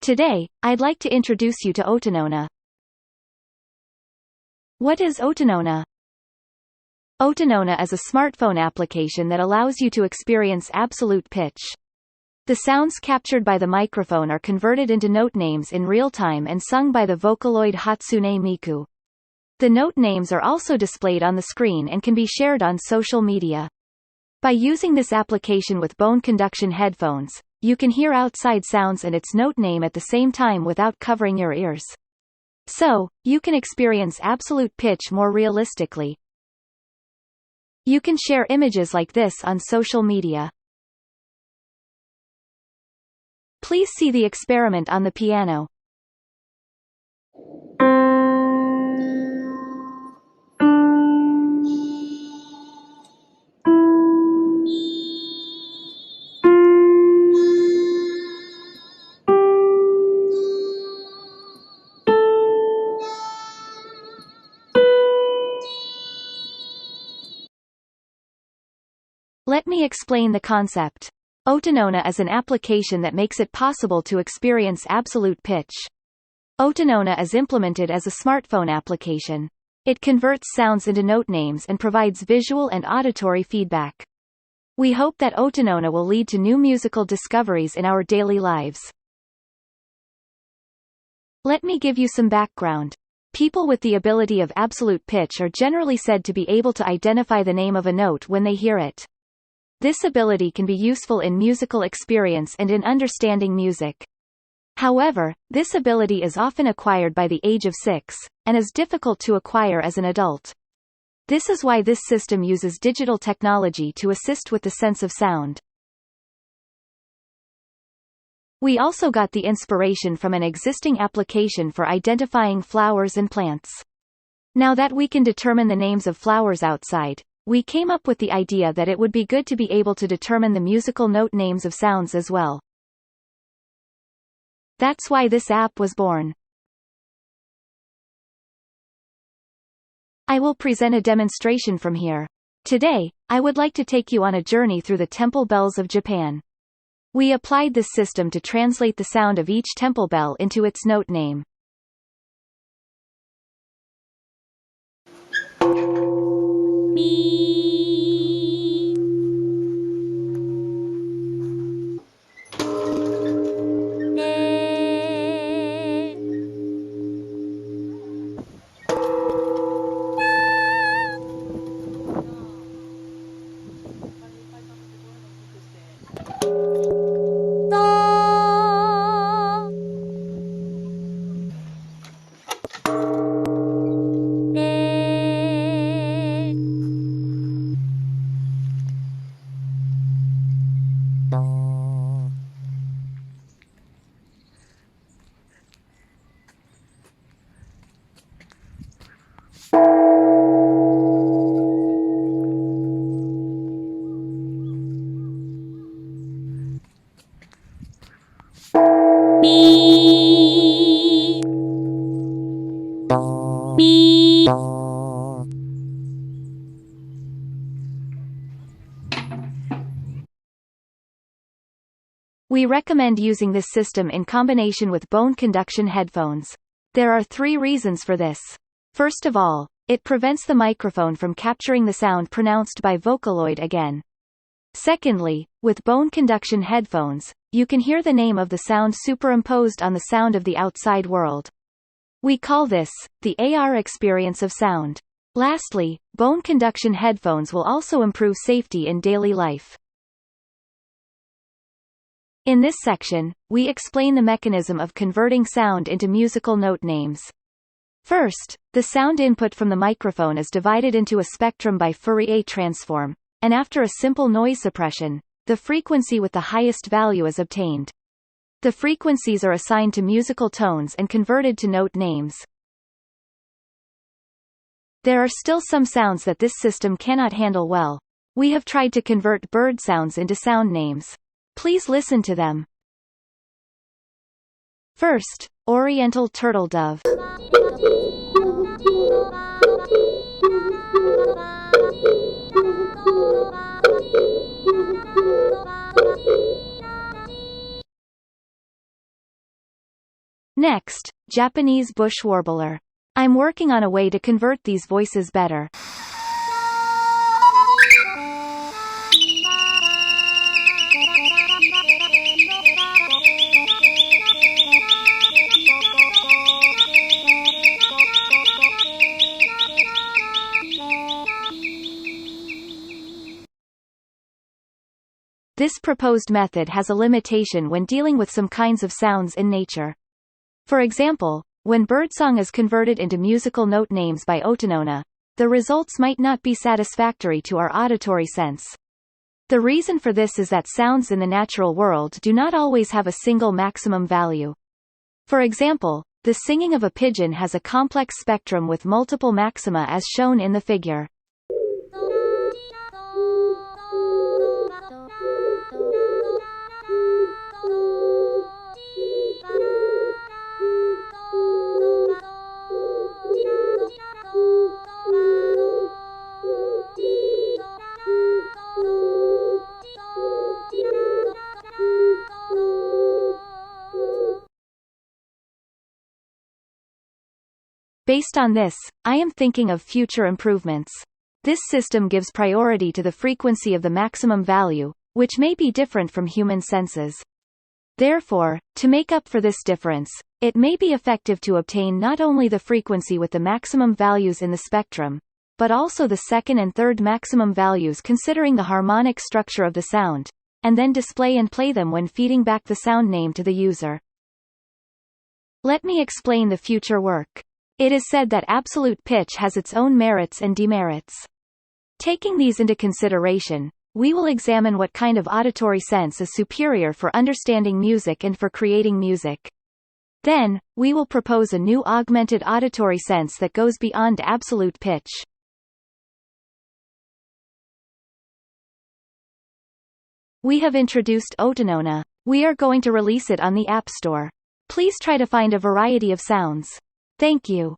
Today, I'd like to introduce you to Otonona. What is Otonona? Otonona is a smartphone application that allows you to experience absolute pitch. The sounds captured by the microphone are converted into note names in real time and sung by the vocaloid Hatsune Miku. The note names are also displayed on the screen and can be shared on social media. By using this application with bone-conduction headphones, you can hear outside sounds and its note name at the same time without covering your ears. So, you can experience absolute pitch more realistically. You can share images like this on social media. Please see the experiment on the piano. Let me explain the concept. Otonona is an application that makes it possible to experience absolute pitch. Otonona is implemented as a smartphone application. It converts sounds into note names and provides visual and auditory feedback. We hope that Otonona will lead to new musical discoveries in our daily lives. Let me give you some background. People with the ability of absolute pitch are generally said to be able to identify the name of a note when they hear it. This ability can be useful in musical experience and in understanding music. However, this ability is often acquired by the age of 6, and is difficult to acquire as an adult. This is why this system uses digital technology to assist with the sense of sound. We also got the inspiration from an existing application for identifying flowers and plants. Now that we can determine the names of flowers outside, we came up with the idea that it would be good to be able to determine the musical note names of sounds as well. That's why this app was born. I will present a demonstration from here. Today, I would like to take you on a journey through the temple bells of Japan. We applied this system to translate the sound of each temple bell into its note name. We recommend using this system in combination with bone-conduction headphones. There are 3 reasons for this. First of all, it prevents the microphone from capturing the sound pronounced by vocaloid again. Secondly, with bone-conduction headphones, you can hear the name of the sound superimposed on the sound of the outside world. We call this the AR experience of sound. Lastly, bone-conduction headphones will also improve safety in daily life. In this section, we explain the mechanism of converting sound into musical note names. First, the sound input from the microphone is divided into a spectrum by Fourier-transform, and after a simple noise suppression, the frequency with the highest value is obtained. The frequencies are assigned to musical tones and converted to note names. There are still some sounds that this system cannot handle well. We have tried to convert bird sounds into sound names. Please listen to them. First, Oriental turtle dove. Next, Japanese bush warbler. I'm working on a way to convert these voices better. This proposed method has a limitation when dealing with some kinds of sounds in nature. For example, when birdsong is converted into musical note names by Otonona, the results might not be satisfactory to our auditory sense. The reason for this is that sounds in the natural world do not always have a single maximum value. For example, the singing of a pigeon has a complex spectrum with multiple maxima as shown in the figure. Based on this, I am thinking of future improvements. This system gives priority to the frequency of the maximum value, which may be different from human senses. Therefore, to make up for this difference, it may be effective to obtain not only the frequency with the maximum values in the spectrum, but also the second and third maximum values considering the harmonic structure of the sound, and then display and play them when feeding back the sound name to the user. Let me explain the future work. It is said that absolute pitch has its own merits and demerits. Taking these into consideration, we will examine what kind of auditory sense is superior for understanding music and for creating music. Then, we will propose a new augmented auditory sense that goes beyond absolute pitch. We have introduced Otonona. We are going to release it on the App Store. Please try to find a variety of sounds. Thank you.